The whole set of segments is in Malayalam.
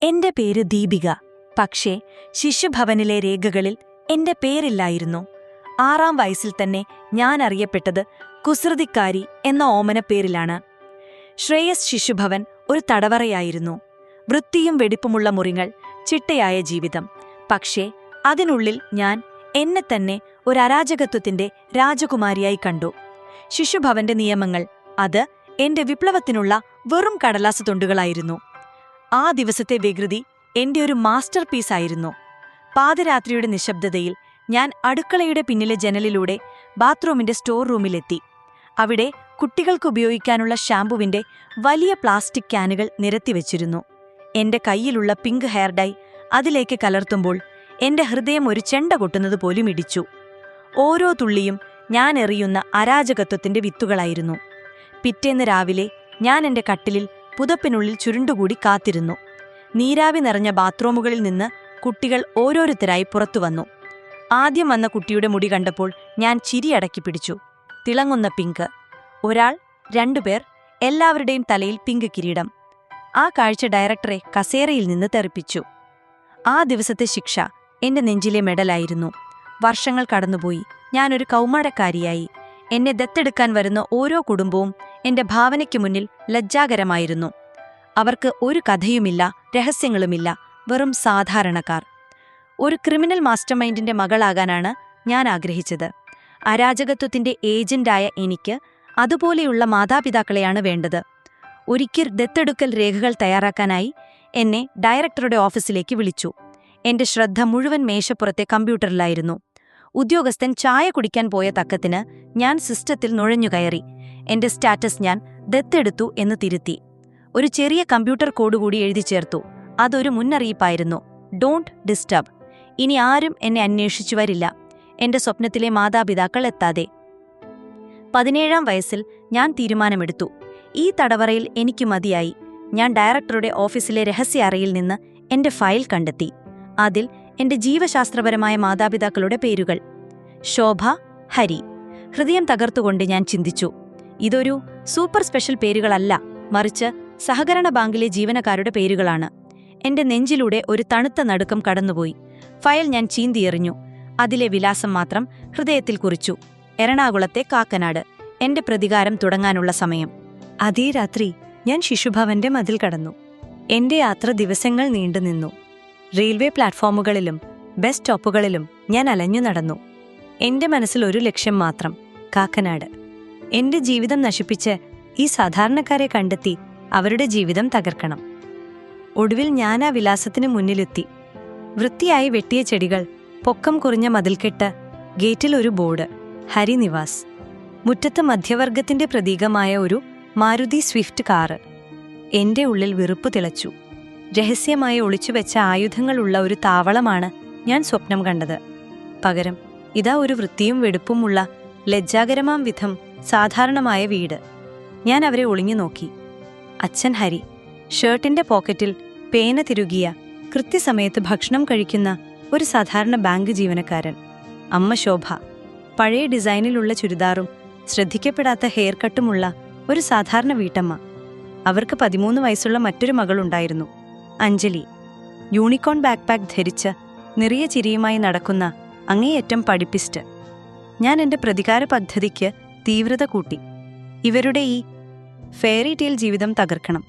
എന്റെ പേര് ദീപിക. പക്ഷേ ശിശുഭവനിലെ രേഖകളിൽ എന്റെ പേരില്ലായിരുന്നു. 6-ാം വയസ്സിൽ തന്നെ ഞാൻ അറിയപ്പെട്ടത് കുസൃതിക്കാരി എന്ന ഓമനപ്പേരിലാണ്. ശ്രേയസ് ശിശുഭവൻ ഒരു തടവറയായിരുന്നു. വൃത്തിയും വെടിപ്പുമുള്ള മുറികൾ, ചിട്ടയായ ജീവിതം. പക്ഷേ അതിനുള്ളിൽ ഞാൻ എന്നെ തന്നെ ഒരു അരാജകത്വത്തിന്റെ രാജകുമാരിയായി കണ്ടു. ശിശുഭവന്റെ നിയമങ്ങൾ, അത് എന്റെ വിപ്ലവത്തിനുള്ള വെറും കടലാസു തുണ്ടുകളായിരുന്നു. ആ ദിവസത്തെ വികൃതി എന്റെ ഒരു മാസ്റ്റർ പീസായിരുന്നു. പാതിരാത്രിയുടെ നിശബ്ദതയിൽ ഞാൻ അടുക്കളയുടെ പിന്നിലെ ജനലിലൂടെ ബാത്റൂമിന്റെ സ്റ്റോർ റൂമിലെത്തി. അവിടെ കുട്ടികൾക്ക് ഉപയോഗിക്കാനുള്ള ഷാംപുവിന്റെ വലിയ പ്ലാസ്റ്റിക് ക്യാനുകൾ നിരത്തിവെച്ചിരുന്നു. എന്റെ കയ്യിലുള്ള പിങ്ക് ഹെയർ ഡൈ അതിലേക്ക് കലർത്തുമ്പോൾ എന്റെ ഹൃദയം ഒരു ചെണ്ട കൊട്ടുന്നത് പോലും ഇടിച്ചു. ഓരോ തുള്ളിയും ഞാൻ എറിയുന്ന അരാജകത്വത്തിന്റെ വിത്തുകളായിരുന്നു. പിറ്റേന്ന് രാവിലെ ഞാൻ എന്റെ കട്ടിലിൽ പുതപ്പിനുള്ളിൽ ചുരുണ്ടുകൂടി കാത്തിരുന്നു. നീരാവി നിറഞ്ഞ ബാത്റൂമുകളിൽ നിന്ന് കുട്ടികൾ ഓരോരുത്തരായി പുറത്തുവന്നു. ആദ്യം വന്ന കുട്ടിയുടെ മുടി കണ്ടപ്പോൾ ഞാൻ ചിരിയടക്കി പിടിച്ചു. തിളങ്ങുന്ന പിങ്ക്. ഒരാൾ, 2 പേർ, എല്ലാവരുടെയും തലയിൽ പിങ്ക് കിരീടം. ആ കാഴ്ച ഡയറക്ടറെ കസേരയിൽ നിന്ന് തെറിപ്പിച്ചു. ആ ദിവസത്തെ ശിക്ഷ എന്റെ നെഞ്ചിലെ മെഡലായിരുന്നു. വർഷങ്ങൾ കടന്നുപോയി. ഞാനൊരു കൗമാരക്കാരിയായി. എന്നെ ദത്തെടുക്കാൻ വരുന്ന ഓരോ കുടുംബവും എന്റെ ഭാവനയ്ക്കു മുന്നിൽ ലജ്ജാകരമായിരുന്നു. അവർക്ക് ഒരു കഥയുമില്ല, രഹസ്യങ്ങളുമില്ല, വെറും സാധാരണക്കാർ. ഒരു ക്രിമിനൽ മാസ്റ്റർമൈൻഡിന്റെ മകളാകാനാണ് ഞാൻ ആഗ്രഹിച്ചത്. അരാജകത്വത്തിന്റെ ഏജന്റായ എനിക്ക് അതുപോലെയുള്ള മാതാപിതാക്കളെയാണ് വേണ്ടത്. ഒരിക്കൽ ദത്തെടുക്കൽ രേഖകൾ തയ്യാറാക്കാനായി എന്നെ ഡയറക്ടറുടെ ഓഫീസിലേക്ക് വിളിച്ചു. എന്റെ ശ്രദ്ധ മുഴുവൻ മേശപ്പുറത്തെ കമ്പ്യൂട്ടറിലായിരുന്നു. ഉദ്യോഗസ്ഥൻ ചായ കുടിക്കാൻ പോയ തക്കത്തിന് ഞാൻ സിസ്റ്റത്തിൽ നുഴഞ്ഞുകയറി. എന്റെ സ്റ്റാറ്റസ് ഞാൻ ദത്തെടുത്തു എന്ന് തിരുത്തി. ഒരു ചെറിയ കമ്പ്യൂട്ടർ കോഡ് കൂടി എഴുതി ചേർത്തു. അതൊരു മുന്നറിയിപ്പായിരുന്നു. Don't disturb. ഇനി ആരും എന്നെ അന്വേഷിച്ചു വരില്ല, എന്റെ സ്വപ്നത്തിലെ മാതാപിതാക്കൾ എത്താതെ. 17-ാം വയസ്സിൽ ഞാൻ തീരുമാനമെടുത്തു. ഈ തടവറയിൽ എനിക്ക് മതിയായി. ഞാൻ ഡയറക്ടറുടെ ഓഫീസിലെ രഹസ്യ അറയിൽ നിന്ന് എന്റെ ഫയൽ കണ്ടെത്തി. അതിൽ എന്റെ ജീവശാസ്ത്രപരമായ മാതാപിതാക്കളുടെ പേരുകൾ: ശോഭ, ഹരി. ഹൃദയം തകർത്തുകൊണ്ട് ഞാൻ ചിന്തിച്ചു, ഇതൊരു സൂപ്പർ സ്പെഷ്യൽ പേരുകളല്ല, മറിച്ച് സഹകരണ ബാങ്കിലെ ജീവനക്കാരുടെ പേരുകളാണ്. എന്റെ നെഞ്ചിലൂടെ ഒരു തണുത്ത നടുക്കം കടന്നുപോയി. ഫയൽ ഞാൻ ചീന്തിയെറിഞ്ഞു. അതിലെ വിലാസം മാത്രം ഹൃദയത്തിൽ കുറിച്ചു: എറണാകുളത്തെ കാക്കനാട്. എന്റെ പ്രതികാരം തുടങ്ങാനുള്ള സമയം. അതേ രാത്രി ഞാൻ ശിശുഭവന്റെ മതിൽ കടന്നു. എന്റെ യാത്ര ദിവസങ്ങൾ നീണ്ടുനിന്നു. റെയിൽവേ പ്ലാറ്റ്ഫോമുകളിലും ബസ് സ്റ്റോപ്പുകളിലും ഞാൻ അലഞ്ഞു നടന്നു. എന്റെ മനസ്സിൽ ഒരു ലക്ഷ്യം മാത്രം: കാക്കനാട്. എന്റെ ജീവിതം നശിപ്പിച്ച് ഈ സാധാരണക്കാരെ കണ്ടെത്തി അവരുടെ ജീവിതം തകർക്കണം. ഒടുവിൽ ഞാൻ ആ വിലാസത്തിന് മുന്നിലെത്തി. വൃത്തിയായി വെട്ടിയ ചെടികൾ, പൊക്കം കുറഞ്ഞ മതിൽക്കെട്ട്, ഗേറ്റിൽ ഒരു ബോർഡ്: ഹരി നിവാസ്. മുറ്റത്ത് മധ്യവർഗത്തിന്റെ പ്രതീകമായ ഒരു മാരുതി സ്വിഫ്റ്റ് കാറ്. എന്റെ ഉള്ളിൽ വെറുപ്പ് തിളച്ചു. രഹസ്യമായി ഒളിച്ചുവെച്ച ആയുധങ്ങളുള്ള ഒരു താവളമാണ് ഞാൻ സ്വപ്നം കണ്ടത്. പകരം ഇതാ ഒരു വൃത്തിയും വെടുപ്പുമുള്ള, ലജ്ജാകരമാം വിധം സാധാരണമായ വീട്. ഞാൻ അവരെ ഒളിഞ്ഞു നോക്കി. അച്ഛൻ ഹരി, ഷർട്ടിന്റെ പോക്കറ്റിൽ പേന തിരുകിയ, കൃത്യസമയത്ത് ഭക്ഷണം കഴിക്കുന്ന ഒരു സാധാരണ ബാങ്ക് ജീവനക്കാരൻ. അമ്മ ശോഭ, പഴയ ഡിസൈനിലുള്ള ചുരിദാറും ശ്രദ്ധിക്കപ്പെടാത്ത ഹെയർ കട്ടുമുള്ള ഒരു സാധാരണ വീട്ടമ്മ. അവർക്ക് 13 വയസ്സുള്ള മറ്റൊരു മകളുണ്ടായിരുന്നു, അഞ്ജലി. യൂണിക്കോൺ ബാക്ക്പാക്ക് ധരിച്ച് നിറിയ ചിരിയുമായി നടക്കുന്ന അങ്ങേയറ്റം പഠിപ്പിസ്റ്റ്. ഞാൻ എന്റെ പ്രതികാര പദ്ധതിക്ക് തീവ്രത കൂട്ടി. ഇവരുടെ ഈ ഫെയറി ടെയിൽ ജീവിതം തകർക്കണം.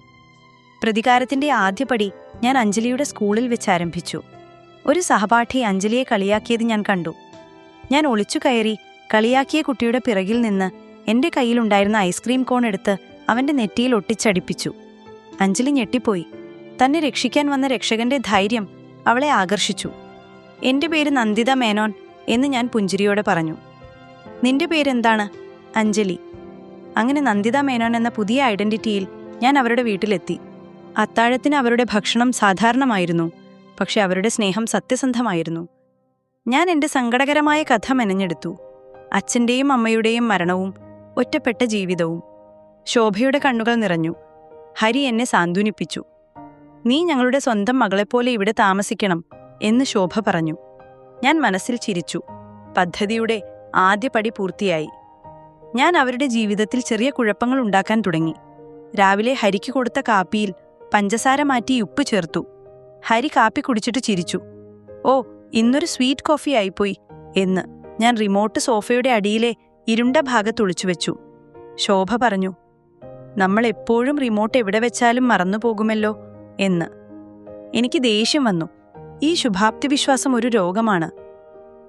പ്രതികാരത്തിന്റെ ആദ്യപടി ഞാൻ അഞ്ജലിയുടെ സ്കൂളിൽ വെച്ച് ആരംഭിച്ചു. ഒരു സഹപാഠി അഞ്ജലിയെ കളിയാക്കിയത് ഞാൻ കണ്ടു. ഞാൻ ഒളിച്ചു കയറി കളിയാക്കിയ കുട്ടിയുടെ പിറകിൽ നിന്ന് എന്റെ കയ്യിലുണ്ടായിരുന്ന ഐസ്ക്രീം കോൺ എടുത്ത് അവന്റെ നെറ്റിയിൽ ഒട്ടിച്ചടിപ്പിച്ചു. അഞ്ജലി ഞെട്ടിപ്പോയി. തന്നെ രക്ഷിക്കാൻ വന്ന രക്ഷകന്റെ ധൈര്യം അവളെ ആകർഷിച്ചു. എന്റെ പേര് നന്ദിത മേനോൻ എന്ന് ഞാൻ പുഞ്ചിരിയോടെ പറഞ്ഞു. നിന്റെ പേരെന്താണ്? അഞ്ജലി. അങ്ങനെ നന്ദിത മേനോൻ എന്ന പുതിയ ഐഡന്റിറ്റിയിൽ ഞാൻ അവരുടെ വീട്ടിലെത്തി. അത്താഴത്തിന് അവരുടെ ഭക്ഷണം സാധാരണമായിരുന്നു, പക്ഷെ അവരുടെ സ്നേഹം സത്യസന്ധമായിരുന്നു. ഞാൻ എന്റെ സങ്കടകരമായ കഥ മെനഞ്ഞെടുത്തു. അച്ഛന്റെയും അമ്മയുടെയും മരണവും ഒറ്റപ്പെട്ട ജീവിതവും. ശോഭയുടെ കണ്ണുകൾ നിറഞ്ഞു. ഹരി എന്നെ സാന്ത്വനിപ്പിച്ചു. നീ ഞങ്ങളുടെ സ്വന്തം മകളെപ്പോലെ ഇവിടെ താമസിക്കണം എന്ന് ശോഭ പറഞ്ഞു. ഞാൻ മനസ്സിൽ ചിരിച്ചു. പദ്ധതിയുടെ ആദ്യപടി പൂർത്തിയായി. ഞാൻ അവരുടെ ജീവിതത്തിൽ ചെറിയ കുഴപ്പങ്ങൾ ഉണ്ടാക്കാൻ തുടങ്ങി. രാവിലെ ഹരിക്ക് കൊടുത്ത കാപ്പിയിൽ പഞ്ചസാര മാറ്റി ഉപ്പ് ചേർത്തു. ഹരി കാപ്പി കുടിച്ചിട്ട് ചിരിച്ചു. ഓ, ഇന്നൊരു സ്വീറ്റ് കോഫി ആയിപ്പോയി എന്ന് ഞാൻ റിമോട്ട് സോഫയുടെ അടിയിലെ ഇരുണ്ട ഭാഗത്ത് ഒളിച്ചുവെച്ചു. ശോഭ പറഞ്ഞു, നമ്മൾ എപ്പോഴും റിമോട്ട് എവിടെ വെച്ചാലും മറന്നുപോകുമല്ലോ എന്ന്. എനിക്ക് ദേഷ്യം വന്നു. ഈ ശുഭാപ്തി വിശ്വാസം ഒരു രോഗമാണ്.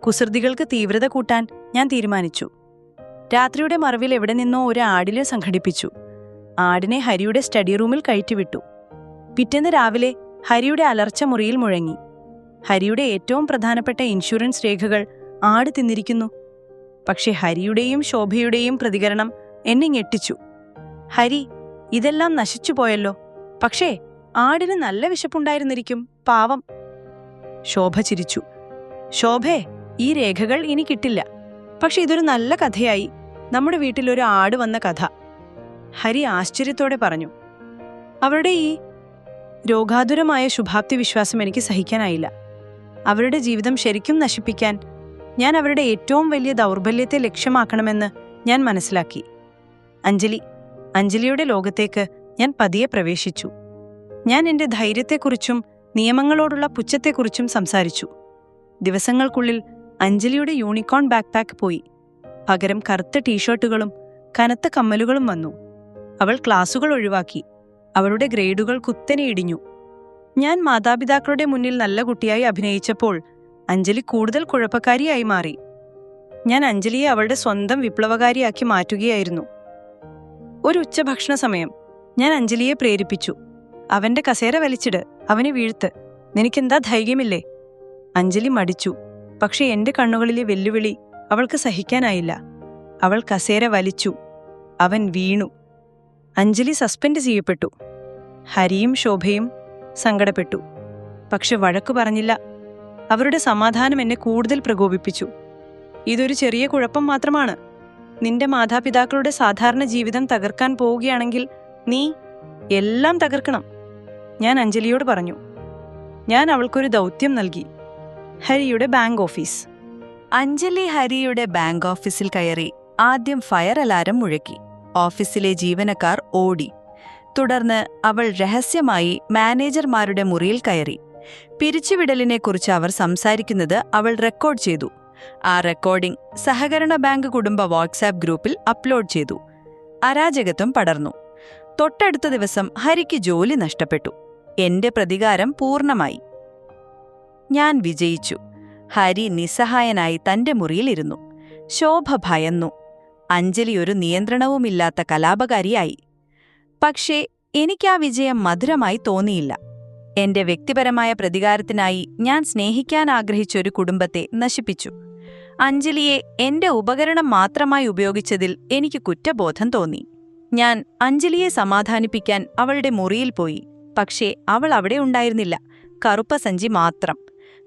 കുസൃതികൾക്ക് തീവ്രത കൂട്ടാൻ ഞാൻ തീരുമാനിച്ചു. രാത്രിയുടെ മറവിൽ എവിടെ നിന്നോ ഒരു ആടിനെ സംഘടിപ്പിച്ചു. ആടിനെ ഹരിയുടെ സ്റ്റഡി റൂമിൽ കയറ്റിവിട്ടു. പിറ്റേന്ന് രാവിലെ ഹരിയുടെ അലർച്ച മുറിയിൽ മുഴങ്ങി. ഹരിയുടെ ഏറ്റവും പ്രധാനപ്പെട്ട ഇൻഷുറൻസ് രേഖകൾ ആട് തിന്നിരിക്കുന്നു. പക്ഷെ ഹരിയുടെയും ശോഭയുടെയും പ്രതികരണം എന്നെ ഞെട്ടിച്ചു. ഹരി, ഇതെല്ലാം നശിച്ചുപോയല്ലോ. പക്ഷേ ആടിന് നല്ല വിശപ്പുണ്ടായിരുന്നിരിക്കും, പാവം. ശോഭ ചിരിച്ചു. ശോഭേ, ഈ രേഖകൾ ഇനി കിട്ടില്ല. പക്ഷെ ഇതൊരു നല്ല കഥയായി, നമ്മുടെ വീട്ടിലൊരു ആട് വന്ന കഥ. ഹരി ആശ്ചര്യത്തോടെ പറഞ്ഞു. അവരുടെ ഈ രോഗാതുരമായ ശുഭാപ്തി വിശ്വാസം എനിക്ക് സഹിക്കാനായില്ല. അവരുടെ ജീവിതം ശരിക്കും നശിപ്പിക്കാൻ ഞാൻ അവരുടെ ഏറ്റവും വലിയ ദൗർബല്യത്തെ ലക്ഷ്യമാക്കണമെന്ന് ഞാൻ മനസ്സിലാക്കി. അഞ്ജലിയുടെ ലോകത്തേക്ക് ഞാൻ പതിയെ പ്രവേശിച്ചു. ഞാൻ എൻ്റെ ധൈര്യത്തെക്കുറിച്ചും നിയമങ്ങളോടുള്ള പുച്ഛത്തെക്കുറിച്ചും സംസാരിച്ചു. ദിവസങ്ങൾക്കുള്ളിൽ അഞ്ജലിയുടെ യൂണിക്കോൺ ബാക്ക്പാക്ക് പോയി. പകരം കറുത്ത ടീഷർട്ടുകളും കനത്ത കമ്മലുകളും വന്നു. അവൾ ക്ലാസുകൾ ഒഴിവാക്കി. അവളുടെ ഗ്രേഡുകൾ കുത്തനെ ഇടിഞ്ഞു. ഞാൻ മാതാപിതാക്കളുടെ മുന്നിൽ നല്ല കുട്ടിയായി അഭിനയിച്ചപ്പോൾ അഞ്ജലി കൂടുതൽ കുഴപ്പക്കാരിയായി മാറി. ഞാൻ അഞ്ജലിയെ അവളുടെ സ്വന്തം വിപ്ലവകാരിയാക്കി മാറ്റുകയായിരുന്നു. ഒരു ഉച്ചഭക്ഷണ സമയം ഞാൻ അഞ്ജലിയെ പ്രേരിപ്പിച്ചു. അവന്റെ കസേര വലിച്ചിട്, അവനെ വീഴ്ത്ത്. നിനക്കെന്താ ധൈര്യമില്ലേ? അഞ്ജലി മടിച്ചു. പക്ഷെ എന്റെ കണ്ണുകളിലെ വെല്ലുവിളി അവൾക്ക് സഹിക്കാനായില്ല. അവൾ കസേര വലിച്ചു. അവൻ വീണു. അഞ്ജലി സസ്പെൻഡ് ചെയ്യപ്പെട്ടു. ഹരിയും ശോഭയും സങ്കടപ്പെട്ടു. പക്ഷെ വഴക്കു പറഞ്ഞില്ല. അവരുടെ സമാധാനം എന്നെ കൂടുതൽ പ്രകോപിപ്പിച്ചു. ഇതൊരു ചെറിയ കുഴപ്പം മാത്രമാണ്. നിന്റെ മാതാപിതാക്കളുടെ സാധാരണ ജീവിതം തകർക്കാൻ പോവുകയാണെങ്കിൽ നീ എല്ലാം തകർക്കണം, ഞാൻ അഞ്ജലിയോട് പറഞ്ഞു. ഞാൻ അവൾക്കൊരു ദൗത്യം നൽകി. ഹരിയുടെ ബാങ്ക് ഓഫീസ്. അഞ്ജലി ഹരിയുടെ ബാങ്ക് ഓഫീസിൽ കയറി. ആദ്യം ഫയർ അലാരം മുഴക്കി. ഓഫീസിലെ ജീവനക്കാർ ഓടി. തുടർന്ന് അവൾ രഹസ്യമായി മാനേജർമാരുടെ മുറിയിൽ കയറി. പിരിച്ചുവിടലിനെക്കുറിച്ച് അവർ സംസാരിക്കുന്നത് അവൾ റെക്കോർഡ് ചെയ്തു. ആ റെക്കോർഡിംഗ് സഹകരണ ബാങ്ക് കുടുംബ വാട്സാപ്പ് ഗ്രൂപ്പിൽ അപ്ലോഡ് ചെയ്തു. അരാജകത്വം പടർന്നു. തൊട്ടടുത്ത ദിവസം ഹരിക്ക് ജോലി നഷ്ടപ്പെട്ടു. എന്റെ പ്രതികാരം പൂർണ്ണമായി. ഞാൻ വിജയിച്ചു. ഹരി നിസ്സഹായനായി തന്റെ മുറിയിലിരുന്നു. ശോഭ ഭയന്നു. അഞ്ജലി ഒരു നിയന്ത്രണവുമില്ലാത്ത കലാപകാരിയായി. പക്ഷേ എനിക്കാ വിജയം മധുരമായി തോന്നിയില്ല. എന്റെ വ്യക്തിപരമായ പ്രതികാരത്തിനായി ഞാൻ സ്നേഹിക്കാൻ ആഗ്രഹിച്ചൊരു കുടുംബത്തെ നശിപ്പിച്ചു. അഞ്ജലിയെ എന്റെ ഉപകരണം മാത്രമായി ഉപയോഗിച്ചതിൽ എനിക്ക് കുറ്റബോധം തോന്നി. ഞാൻ അഞ്ജലിയെ സമാധാനിപ്പിക്കാൻ അവളുടെ മുറിയിൽ പോയി. പക്ഷേ അവൾ അവിടെ ഉണ്ടായിരുന്നില്ല. കറുപ്പ സഞ്ചി മാത്രം.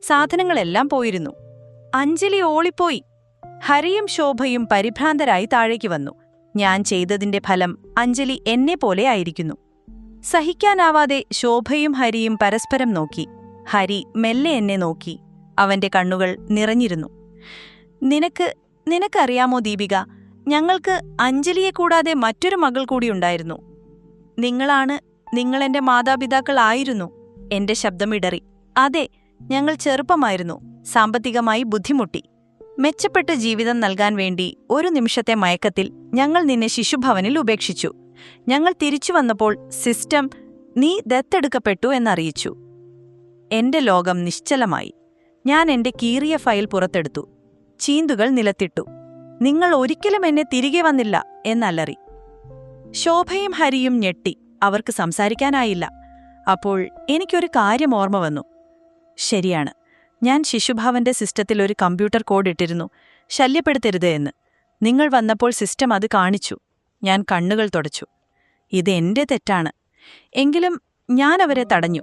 സാധനങ്ങളെല്ലാം പോയിരുന്നു. അഞ്ജലി ഓളിപ്പോയി. ഹരിയും ശോഭയും പരിഭ്രാന്തരായി താഴേക്ക് വന്നു. ഞാൻ ചെയ്തതിന്റെ ഫലം അഞ്ജലി എന്നെപ്പോലെ ആയിരിക്കുന്നു. സഹിക്കാനാവാതെ ശോഭയും ഹരിയും പരസ്പരം നോക്കി. ഹരി മെല്ലെ എന്നെ നോക്കി. അവന്റെ കണ്ണുകൾ നിറഞ്ഞിരുന്നു. നിനക്കറിയാമോ ദീപിക, ഞങ്ങൾക്ക് അഞ്ജലിയെ കൂടാതെ മറ്റൊരു മകൾ കൂടിയുണ്ടായിരുന്നു. നിങ്ങളെന്റെ മാതാപിതാക്കളായിരുന്നു. എന്റെ ശബ്ദമിടറി. അതെ, ഞങ്ങൾ ചെറുപ്പമായിരുന്നു. സാമ്പത്തികമായി ബുദ്ധിമുട്ടി. മെച്ചപ്പെട്ട ജീവിതം നൽകാൻ വേണ്ടി ഒരു നിമിഷത്തെ മയക്കത്തിൽ ഞങ്ങൾ നിന്നെ ശിശുഭവനിൽ ഉപേക്ഷിച്ചു. ഞങ്ങൾ തിരിച്ചു വന്നപ്പോൾ സിസ്റ്റം നീ ദത്തെടുക്കപ്പെട്ടു എന്നറിയിച്ചു. എന്റെ ലോകം നിശ്ചലമായി. ഞാൻ എന്റെ കീറിയ ഫയൽ പുറത്തെടുത്തു. ചീന്തുകൾ നിലത്തിട്ടു. നിങ്ങൾ ഒരിക്കലും എന്നെ തിരികെ വന്നില്ല എന്നലറി. ശോഭയും ഹരിയും ഞെട്ടി. അവർക്ക് സംസാരിക്കാനായില്ല. അപ്പോൾ എനിക്കൊരു കാര്യം ഓർമ്മ വന്നു. ശരിയാണ്, ഞാൻ ശിശുഭവന്റെ സിസ്റ്റത്തിൽ ഒരു കമ്പ്യൂട്ടർ കോഡ് ഇട്ടിരുന്നു, ശല്യപ്പെടുത്തരുത് എന്ന്. നിങ്ങൾ വന്നപ്പോൾ സിസ്റ്റം അത് കാണിച്ചു. ഞാൻ കണ്ണുകൾ തുടച്ചു. ഇത് എന്റെ തെറ്റാണ്. എങ്കിലും ഞാൻ അവരെ തടഞ്ഞു.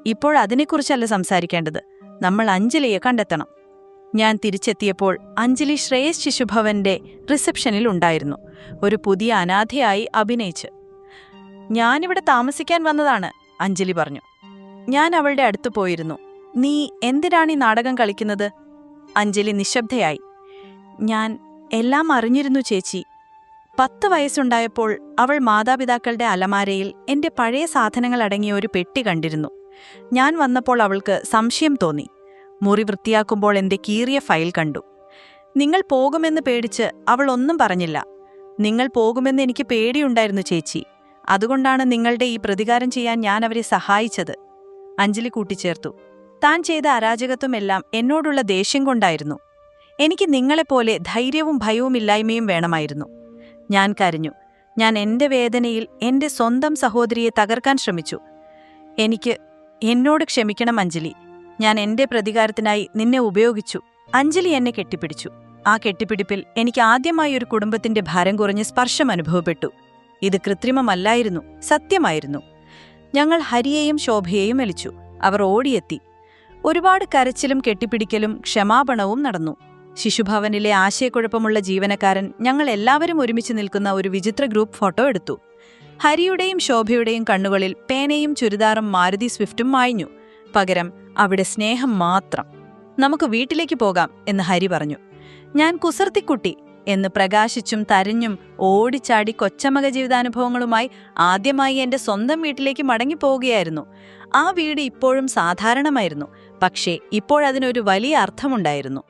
ഇപ്പോഴതിനെക്കുറിച്ചല്ല സംസാരിക്കേണ്ടത്. നമ്മൾ അഞ്ജലിയെ കണ്ടെത്തണം. ഞാൻ തിരിച്ചെത്തിയപ്പോൾ അഞ്ജലി ശ്രേയസ് ശിശുഭവന്റെ റിസപ്ഷനിൽ ഉണ്ടായിരുന്നു, ഒരു പുതിയ അനാഥയായി അഭിനയിച്ച്. ഞാനിവിടെ താമസിക്കാൻ വന്നതാണ്, അഞ്ജലി പറഞ്ഞു. ഞാൻ അവളുടെ അടുത്ത് പോയിരുന്നു. നീ എന്തിനാണീ നാടകം കളിക്കുന്നത്? അഞ്ജലി നിശബ്ദയായി. ഞാൻ എല്ലാം അറിഞ്ഞിരുന്നു ചേച്ചി. 10 വയസ്സുണ്ടായപ്പോൾ അവൾ മാതാപിതാക്കളുടെ അലമാരയിൽ എന്റെ പഴയ സാധനങ്ങൾ അടങ്ങിയ ഒരു പെട്ടി കണ്ടിരുന്നു. ഞാൻ വന്നപ്പോൾ അവൾക്ക് സംശയം തോന്നി. മുറി വൃത്തിയാക്കുമ്പോൾ എന്റെ കീറിയ ഫയൽ കണ്ടു. നിങ്ങൾ പോകുമെന്ന് പേടിച്ച് അവൾ ഒന്നും പറഞ്ഞില്ല. നിങ്ങൾ പോകുമെന്ന് എനിക്ക് പേടിയുണ്ടായിരുന്നു ചേച്ചി. അതുകൊണ്ടാണ് നിങ്ങളുടെ ഈ പ്രതികാരം ചെയ്യാൻ ഞാൻ അവരെ സഹായിച്ചത്. അഞ്ജലി കൂട്ടിച്ചേർത്തു. താൻ ചെയ്ത അരാജകത്വമെല്ലാം എന്നോടുള്ള ദേഷ്യം കൊണ്ടായിരുന്നു. എനിക്ക് നിങ്ങളെപ്പോലെ ധൈര്യവും ഭയവുമില്ലായ്മയും വേണമായിരുന്നു. ഞാൻ കരഞ്ഞു. ഞാൻ എന്റെ വേദനയിൽ എന്റെ സ്വന്തം സഹോദരിയെ തകർക്കാൻ ശ്രമിച്ചു. എന്നോട് ക്ഷമിക്കണം അഞ്ജലി. ഞാൻ എന്റെ പ്രതികാരത്തിനായി നിന്നെ ഉപയോഗിച്ചു. അഞ്ജലി എന്നെ കെട്ടിപ്പിടിച്ചു. ആ കെട്ടിപ്പിടിപ്പിൽ എനിക്ക് ആദ്യമായി ഒരു കുടുംബത്തിന്റെ ഭാരം കുറഞ്ഞ സ്പർശം അനുഭവപ്പെട്ടു. ഇത് കൃത്രിമമല്ലായിരുന്നു, സത്യമായിരുന്നു. ഞങ്ങൾ ഹരിയെയും ശോഭയെയും വിളിച്ചു. അവർ ഓടിയെത്തി. ഒരുപാട് കരച്ചിലും കെട്ടിപ്പിടിക്കലും ക്ഷമാപണവും നടന്നു. ശിശുഭവനിലെ ആശയക്കുഴപ്പമുള്ള ജീവനക്കാരൻ ഞങ്ങൾ എല്ലാവരും ഒരുമിച്ച് നിൽക്കുന്ന ഒരു വിചിത്ര ഗ്രൂപ്പ് ഫോട്ടോ എടുത്തു. ഹരിയുടെയും ശോഭയുടെയും കണ്ണുകളിൽ പേനയും ചുരിദാറും മാരുതി സ്വിഫ്റ്റും മായ്ഞ്ഞു. പകരം അവിടെ സ്നേഹം മാത്രം. നമുക്ക് വീട്ടിലേക്ക് പോകാം എന്ന് ഹരി പറഞ്ഞു. ഞാൻ കുസൃതിക്കുട്ടി എന്ന് പ്രകാശിച്ചും തരഞ്ഞും ഓടിച്ചാടി കൊച്ചമക ജീവിതാനുഭവങ്ങളുമായി ആദ്യമായി എന്റെ സ്വന്തം വീട്ടിലേക്ക് മടങ്ങിപ്പോവുകയായിരുന്നു. ആ വീട് ഇപ്പോഴും സാധാരണമായിരുന്നു, പക്ഷേ ഇപ്പോഴതിനൊരു വലിയ അർത്ഥമുണ്ടായിരുന്നു.